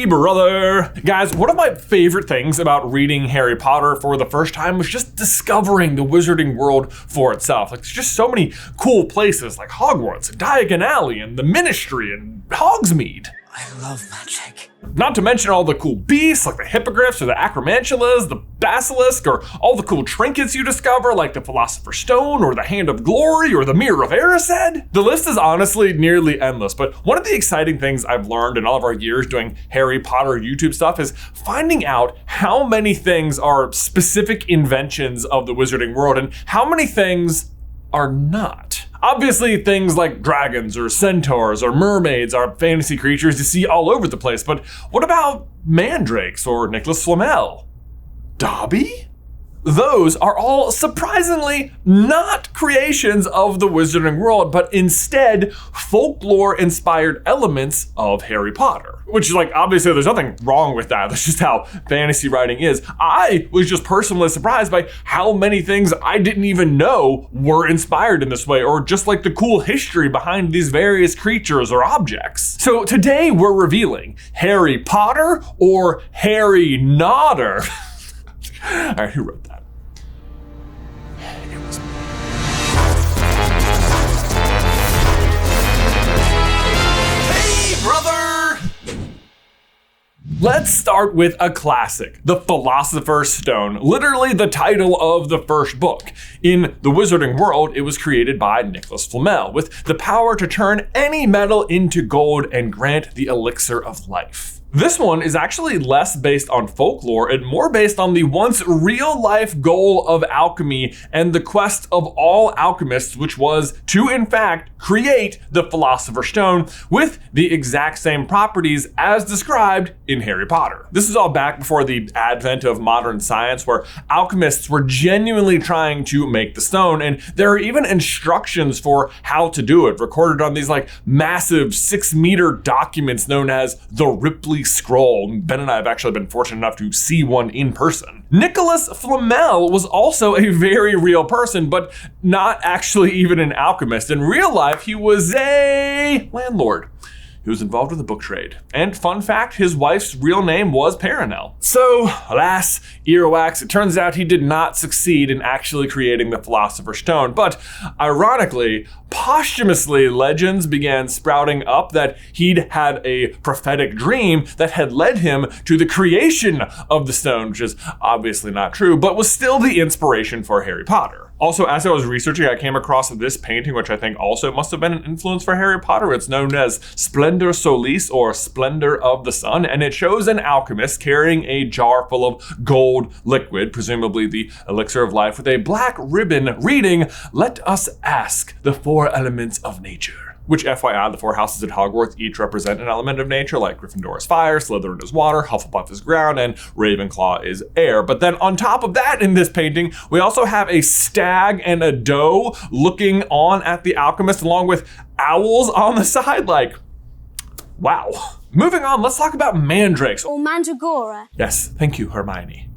Hey brother! Guys, one of my favorite things about reading Harry Potter for the first time was just discovering the wizarding world for itself. Like, there's just so many cool places like Hogwarts, Diagon Alley, and the Ministry, and Hogsmeade. I love magic. Not to mention all the cool beasts like the hippogriffs or the acromantulas, the basilisk, or all the cool trinkets you discover like the Philosopher Stone or the Hand of Glory or the Mirror of Erised. The list is honestly nearly endless, but one of the exciting things I've learned in all of our years doing Harry Potter YouTube stuff is finding out how many things are specific inventions of the wizarding world and how many things are not. Obviously, things like dragons or centaurs or mermaids are fantasy creatures you see all over the place, but what about mandrakes or Nicholas Flamel? Dobby? Those are all surprisingly not creations of the wizarding world, but instead folklore-inspired elements of Harry Potter. Which is like, obviously there's nothing wrong with that. That's just how fantasy writing is. I was just personally surprised by how many things I didn't even know were inspired in this way, or just like the cool history behind these various creatures or objects. So today we're revealing Harry Potter or Harry Nodder. All right, who wrote that? It was me. Hey, brother! Let's start with a classic, The Philosopher's Stone, literally the title of the first book. In the wizarding world, it was created by Nicholas Flamel, with the power to turn any metal into gold and grant the elixir of life. This one is actually less based on folklore and more based on the once real-life goal of alchemy and the quest of all alchemists, which was to, in fact, create the Philosopher's Stone with the exact same properties as described in Harry Potter. This is all back before the advent of modern science, where alchemists were genuinely trying to make the stone, and there are even instructions for how to do it, recorded on these like massive 6-meter documents known as the Ripley Scroll. Ben and I have actually been fortunate enough to see one in person. Nicholas Flamel was also a very real person, but not actually even an alchemist. In real life, he was a landlord. He was involved with the book trade. And fun fact, his wife's real name was Perenelle. So, alas, earwax, it turns out he did not succeed in actually creating the Philosopher's Stone. But ironically, posthumously, legends began sprouting up that he'd had a prophetic dream that had led him to the creation of the stone, which is obviously not true, but was still the inspiration for Harry Potter. Also, as I was researching, I came across this painting, which I think also must have been an influence for Harry Potter. It's known as Splendor Solis, or Splendor of the Sun, and it shows an alchemist carrying a jar full of gold liquid, presumably the elixir of life, with a black ribbon reading, "Let us ask the 4 elements of nature." Which, FYI, the 4 houses at Hogwarts each represent an element of nature, like Gryffindor is fire, Slytherin is water, Hufflepuff is ground, and Ravenclaw is air. But then on top of that, in this painting, we also have a stag and a doe looking on at the alchemist, along with owls on the side, like, wow. Moving on, let's talk about mandrakes. Or mandragora. Yes, thank you, Hermione.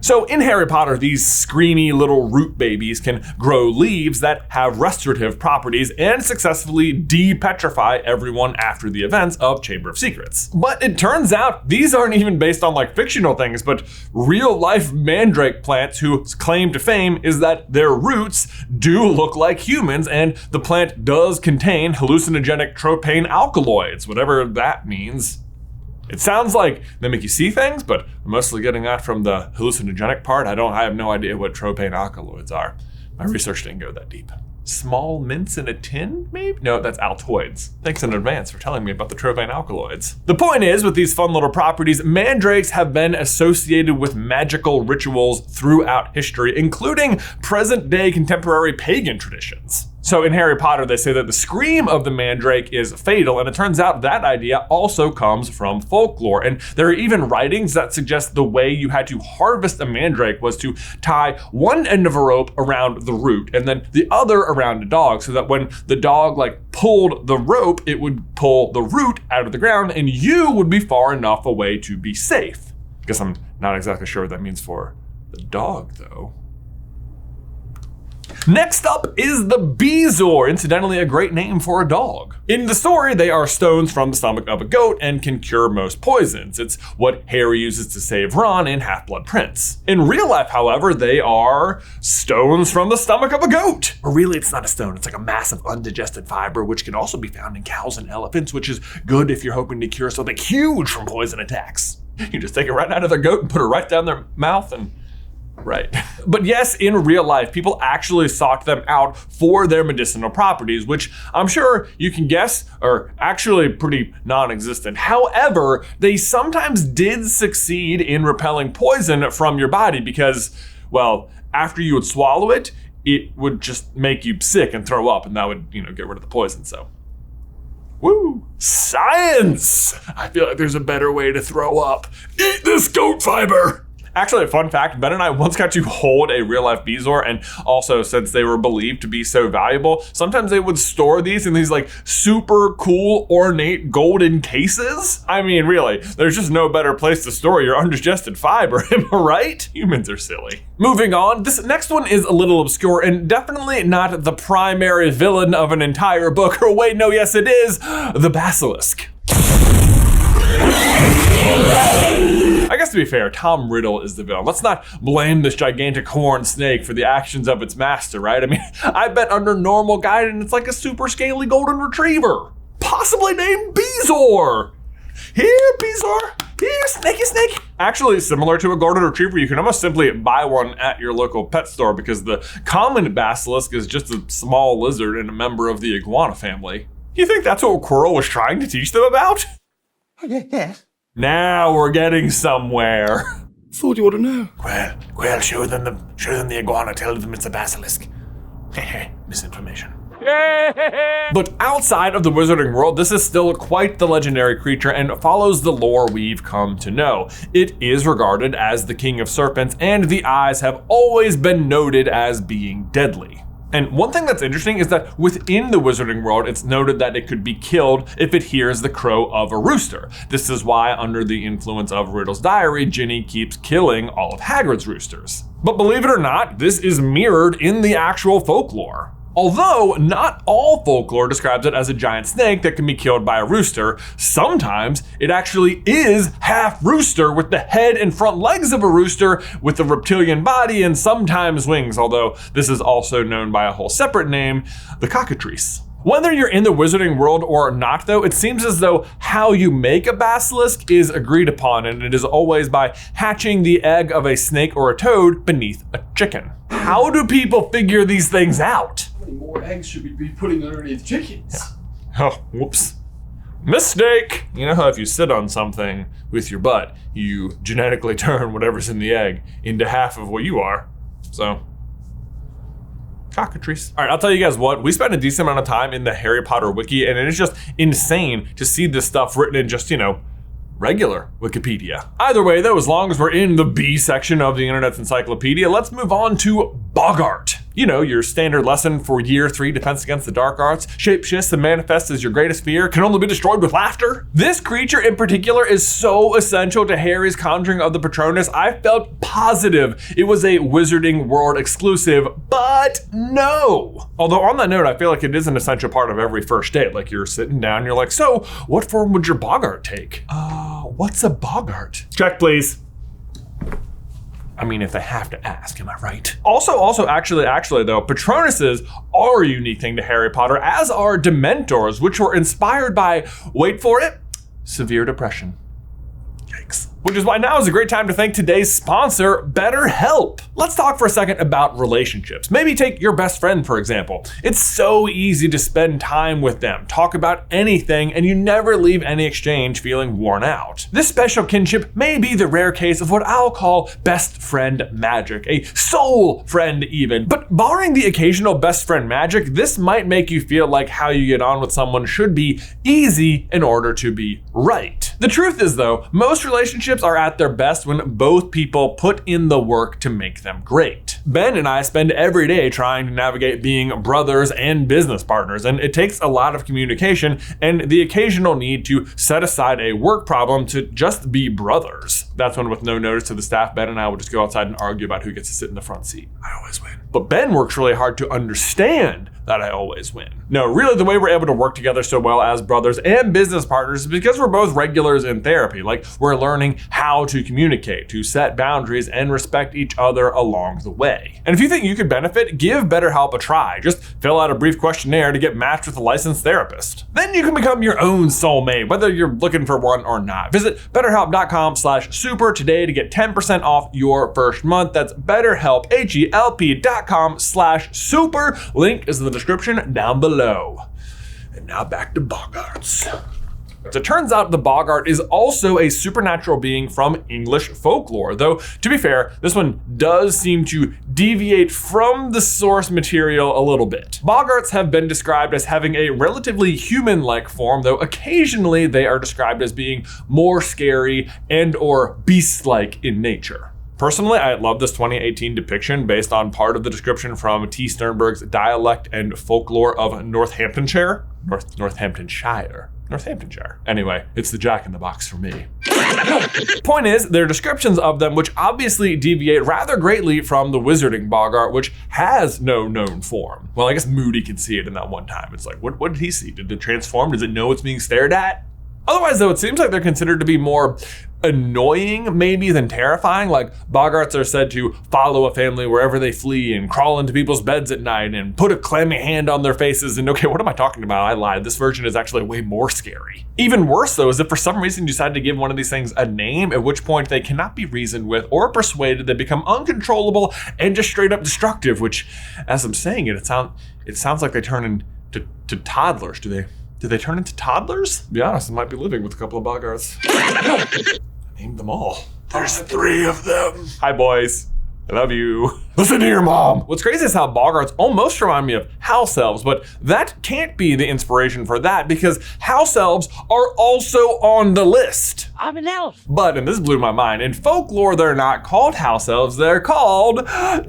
So in Harry Potter, these screamy little root babies can grow leaves that have restorative properties and successfully de-petrify everyone after the events of Chamber of Secrets. But it turns out these aren't even based on like fictional things, but real life mandrake plants whose claim to fame is that their roots do look like humans, and the plant does contain hallucinogenic tropane alkaloids, whatever that means. It sounds like they make you see things, but I'm mostly getting that from the hallucinogenic part. I have no idea what tropane alkaloids are. My research didn't go that deep. Small mints in a tin, maybe? No, that's Altoids. Thanks in advance for telling me about the tropane alkaloids. The point is, with these fun little properties, mandrakes have been associated with magical rituals throughout history, including present-day contemporary pagan traditions. So in Harry Potter, they say that the scream of the mandrake is fatal, and it turns out that idea also comes from folklore. And there are even writings that suggest the way you had to harvest a mandrake was to tie one end of a rope around the root and then the other around a dog, so that when the dog like pulled the rope, it would pull the root out of the ground and you would be far enough away to be safe. I guess I'm not exactly sure what that means for the dog though. Next up is the Bezoar, incidentally a great name for a dog. In the story, they are stones from the stomach of a goat and can cure most poisons. It's what Harry uses to save Ron in Half-Blood Prince. In real life, however, they are stones from the stomach of a goat. Or really, it's not a stone, it's like a massive undigested fiber, which can also be found in cows and elephants, which is good if you're hoping to cure something huge from poison attacks. You just take it right out of their goat and put it right down their mouth and right. But yes, in real life, people actually sought them out for their medicinal properties, which I'm sure you can guess are actually pretty non-existent. However, they sometimes did succeed in repelling poison from your body because, well, after you would swallow it, it would just make you sick and throw up, and that would, get rid of the poison, so. Woo! Science! I feel like there's a better way to throw up. Eat this goat fiber! Actually, a fun fact, Ben and I once got to hold a real-life Bezoar, and also, since they were believed to be so valuable, sometimes they would store these in these like super cool, ornate golden cases. I mean, really, there's just no better place to store your undigested fiber, am I right? Humans are silly. Moving on, this next one is a little obscure and definitely not the primary villain of an entire book. Or wait, no, yes it is, the Basilisk. I guess to be fair, Tom Riddle is the villain. Let's not blame this gigantic horned snake for the actions of its master, right? I mean, I bet under normal guidance, it's like a super scaly golden retriever, possibly named Bezoar. Here, Bezoar. Here, snakey snake. Actually, similar to a golden retriever, you can almost simply buy one at your local pet store because the common basilisk is just a small lizard and a member of the iguana family. You think that's what Quirrell was trying to teach them about? Oh, yes. Now we're getting somewhere. Thought you ought to know. Well, show them the iguana, tell them it's a basilisk. Misinformation. But outside of the wizarding world, this is still quite the legendary creature and follows the lore we've come to know. It is regarded as the king of serpents, and the eyes have always been noted as being deadly. And one thing that's interesting is that within the wizarding world, it's noted that it could be killed if it hears the crow of a rooster. This is why, under the influence of Riddle's diary, Ginny keeps killing all of Hagrid's roosters. But believe it or not, this is mirrored in the actual folklore. Although not all folklore describes it as a giant snake that can be killed by a rooster, sometimes it actually is half rooster with the head and front legs of a rooster with a reptilian body and sometimes wings, although this is also known by a whole separate name, the cockatrice. Whether you're in the wizarding world or not though, it seems as though how you make a basilisk is agreed upon, and it is always by hatching the egg of a snake or a toad beneath a chicken. How do people figure these things out? How many more eggs should we be putting underneath chickens? Yeah. Oh, whoops. Mistake! You know how if you sit on something with your butt, you genetically turn whatever's in the egg into half of what you are. So, cockatrice. All right, I'll tell you guys what, we spent a decent amount of time in the Harry Potter wiki, and it is just insane to see this stuff written in just, regular Wikipedia. Either way though, as long as we're in the B section of the internet's encyclopedia, let's move on to Bog Art. Your standard lesson for year 3 defense against the dark arts, shapeshifts and manifests as your greatest fear, can only be destroyed with laughter. This creature in particular is so essential to Harry's conjuring of the Patronus, I felt positive it was a Wizarding World exclusive, but no. Although on that note, I feel like it is an essential part of every first date. Like you're sitting down, you're like, so what form would your Bog Art take? What's a Bog Art? Check please. I mean, if they have to ask, am I right? Also, actually though, Patronuses are a unique thing to Harry Potter, as are Dementors, which were inspired by, wait for it, severe depression. Yikes. Which is why now is a great time to thank today's sponsor, BetterHelp. Let's talk for a second about relationships. Maybe take your best friend, for example. It's so easy to spend time with them, talk about anything, and you never leave any exchange feeling worn out. This special kinship may be the rare case of what I'll call best friend magic, a soul friend even. But barring the occasional best friend magic, this might make you feel like how you get on with someone should be easy in order to be right. The truth is though, most relationships are at their best when both people put in the work to make them great. Ben and I spend every day trying to navigate being brothers and business partners, and it takes a lot of communication and the occasional need to set aside a work problem to just be brothers. That's when, with no notice to the staff, Ben and I would just go outside and argue about who gets to sit in the front seat. I always win. But Ben works really hard to understand that I always win. No, really, the way we're able to work together so well as brothers and business partners is because we're both regulars in therapy. Like, we're learning how to communicate, to set boundaries, and respect each other along the way. And if you think you could benefit, give BetterHelp a try. Just fill out a brief questionnaire to get matched with a licensed therapist. Then you can become your own soulmate, whether you're looking for one or not. Visit BetterHelp.com/super today to get 10% off your first month. That's BetterHelp, HELP.com/super. Link is in the description down below. And now back to Bog Arts. So it turns out the Bog Art is also a supernatural being from English folklore, though to be fair, this one does seem to deviate from the source material a little bit. Bog Arts have been described as having a relatively human-like form, though occasionally they are described as being more scary and or beast-like in nature. Personally, I love this 2018 depiction based on part of the description from T. Sternberg's Dialect and Folklore of Northamptonshire. Northamptonshire. Anyway, it's the Jack in the Box for me. Point is, there are descriptions of them which obviously deviate rather greatly from the wizarding Bog Art, which has no known form. Well, I guess Moody can see it in that one time. It's like, what did he see? Did it transform? Does it know it's being stared at? Otherwise, though, it seems like they're considered to be more annoying maybe than terrifying. Like, Bog Arts are said to follow a family wherever they flee and crawl into people's beds at night and put a clammy hand on their faces. And okay, what am I talking about? I lied. This version is actually way more scary. Even worse, though, is if for some reason you decide to give one of these things a name, at which point they cannot be reasoned with or persuaded. They become uncontrollable and just straight up destructive, which, as I'm saying it, it sounds like they turn into toddlers. Do they turn into toddlers? To be honest, I might be living with a couple of Bog Arts. I named them all. There's 3 of them. Hi, boys. I love you. Listen to your mom. What's crazy is how Bog Arts almost remind me of house elves, but that can't be the inspiration for that because house elves are also on the list. I'm an elf. But, and this blew my mind, in folklore, they're not called house elves, they're called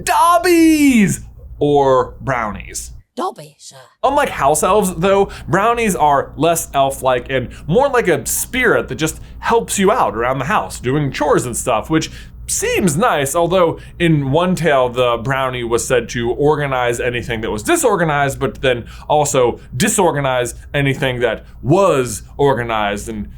Dobbies or Brownies. Dobby, sir. Unlike house elves, though, brownies are less elf-like and more like a spirit that just helps you out around the house, doing chores and stuff, which seems nice, although in one tale, the brownie was said to organize anything that was disorganized, but then also disorganize anything that was organized, and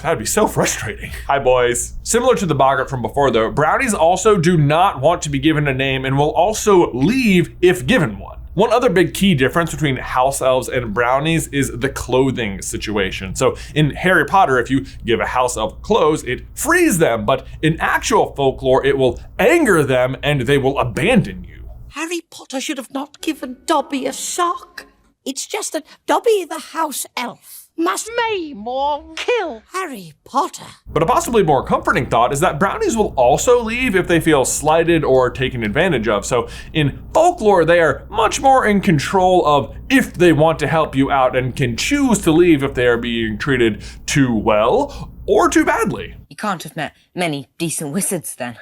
that'd be so frustrating. Hi, boys. Similar to the Bog Art from before, though, brownies also do not want to be given a name and will also leave if given one. One other big key difference between house elves and brownies is the clothing situation. So in Harry Potter, if you give a house elf clothes, it frees them, but in actual folklore, it will anger them and they will abandon you. Harry Potter should have not given Dobby a sock. It's just that Dobby the house elf must maim or kill Harry Potter. But a possibly more comforting thought is that brownies will also leave if they feel slighted or taken advantage of. So in folklore, they are much more in control of if they want to help you out and can choose to leave if they are being treated too well or too badly. You can't have met many decent wizards then.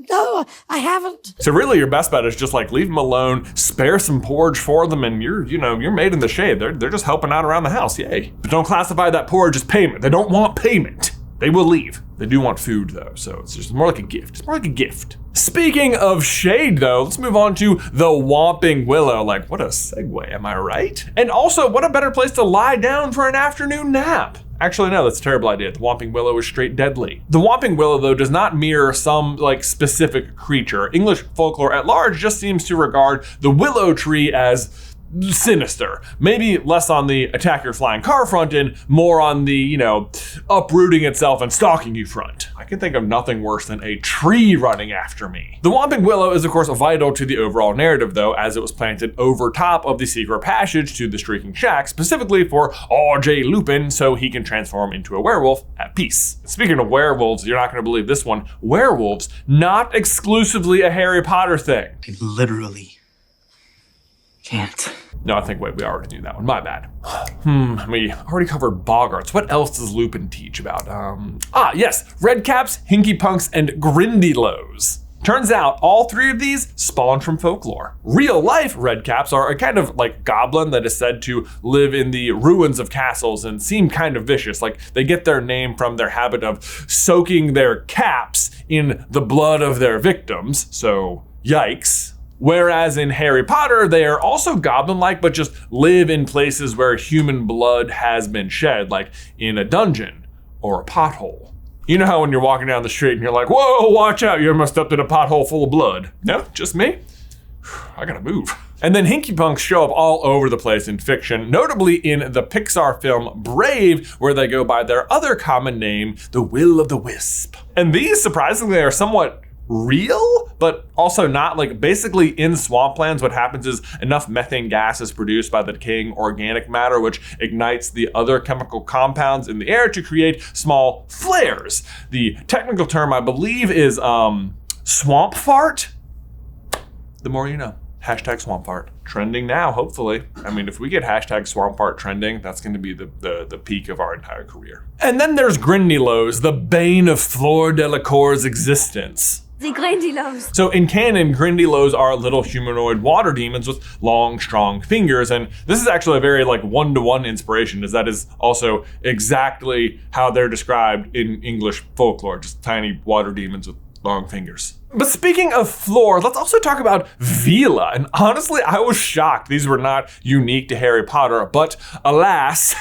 No, I haven't. So really your best bet is just like leave them alone, spare some porridge for them, and you're made in the shade. They're just helping out around the house, yay. But don't classify that porridge as payment. They don't want payment. They will leave. They do want food though, so it's just more like a gift. It's more like a gift. Speaking of shade though, let's move on to the Wiing Willow. Like, what a segue, am I right? And also, what a better place to lie down for an afternoon nap. Actually, no, that's a terrible idea. The Wiing Willow is straight deadly. The Wiing Willow, though, does not mirror some specific creature. English folklore at large just seems to regard the willow tree as sinister. Maybe less on the attack your flying car front and more on the, uprooting itself and stalking you front. I can think of nothing worse than a tree running after me. The Wiing Willow is, of course, vital to the overall narrative, though, as it was planted over top of the secret passage to the Shrieking Shack, specifically for R.J. Lupin, so he can transform into a werewolf at peace. Speaking of werewolves, you're not going to believe this one. Werewolves, not exclusively a Harry Potter thing. I literally can't. No, I think, wait, we already knew that one. My bad. We already covered Bog Arts. What else does Lupin teach about? Yes, Redcaps, Hinky Punks, and Grindylows. Turns out all three of these spawned from folklore. Real life redcaps are a kind of like goblin that is said to live in the ruins of castles and seem kind of vicious. Like they get their name from their habit of soaking their caps in the blood of their victims. So yikes. Whereas in Harry Potter, they are also goblin-like, but just live in places where human blood has been shed, like in a dungeon or a pothole. You know how when you're walking down the street and you're like, whoa, watch out, you almost stepped in a pothole full of blood. No, just me? I gotta move. And then hinky punks show up all over the place in fiction, notably in the Pixar film Brave, where they go by their other common name, the Will-o'-the-Wisp. And these, surprisingly, are somewhat real, but also not. Like basically in swamplands, what happens is enough methane gas is produced by the decaying organic matter, which ignites the other chemical compounds in the air to create small flares. The technical term, I believe, is swamp fart. The more you know. Hashtag swamp fart. Trending now, hopefully. I mean, if we get hashtag swamp fart trending, that's going to be the peak of our entire career. And then there's Grindylows, the bane of Fleur Delacour's existence. The Grindylows. So in canon, Grindylows are little humanoid water demons with long, strong fingers. And this is actually a very like one-to-one inspiration, as that is also exactly how they're described in English folklore, just tiny water demons with long fingers. But speaking of Fleur, let's also talk about Vila. And honestly, I was shocked these were not unique to Harry Potter, but alas,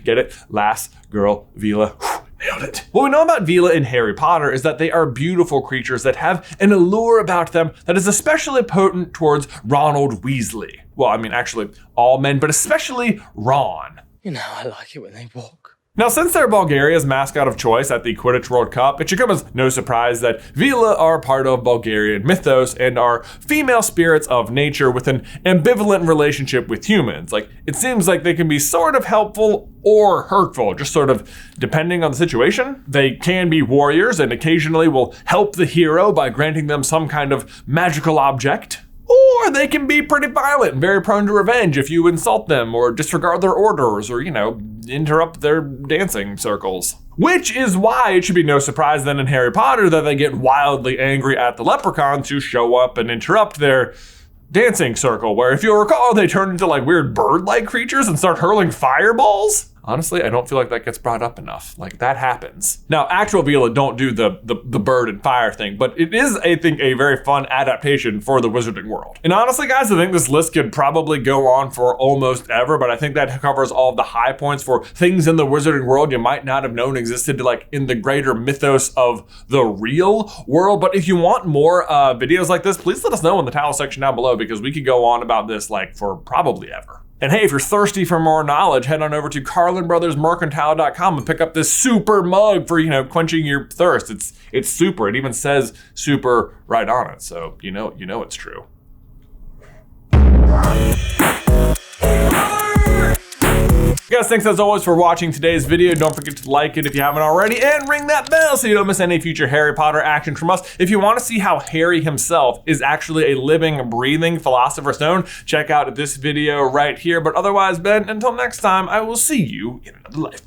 get it? Lass, girl, Vila. Nailed it. What we know about Vila in Harry Potter is that they are beautiful creatures that have an allure about them that is especially potent towards Ronald Weasley. Well, I mean, actually all men, but especially Ron. You know, I like it when they walk. Now, since they're Bulgaria's mascot of choice at the Quidditch World Cup, it should come as no surprise that Vila are part of Bulgarian mythos and are female spirits of nature with an ambivalent relationship with humans. Like, it seems like they can be sort of helpful or hurtful, just sort of depending on the situation. They can be warriors and occasionally will help the hero by granting them some kind of magical object. Or they can be pretty violent and very prone to revenge if you insult them or disregard their orders or, you know, interrupt their dancing circles. Which is why it should be no surprise then in Harry Potter that they get wildly angry at the leprechauns who show up and interrupt their dancing circle, where if you'll recall, they turn into like weird bird-like creatures and start hurling fireballs. Honestly, I don't feel like that gets brought up enough. Like, that happens. Now, actual Vila don't do the bird and fire thing, but it is, I think, a very fun adaptation for the wizarding world. And honestly, guys, I think this list could probably go on for almost ever, but I think that covers all of the high points for things in the wizarding world you might not have known existed, like in the greater mythos of the real world. But if you want more videos like this, please let us know in the towel section down below, because we could go on about this like for probably ever. And hey, if you're thirsty for more knowledge, head on over to CarlinBrothersMercantile.com and pick up this super mug for, you know, quenching your thirst. It's super. It even says super right on it. So you know it's true. Guys, thanks as always for watching today's video. Don't forget to like it if you haven't already, and ring that bell so you don't miss any future Harry Potter action from us. If you want to see how Harry himself is actually a living, breathing Philosopher Stone, check out this video right here. But otherwise, Ben, until next time, I will see you in another life.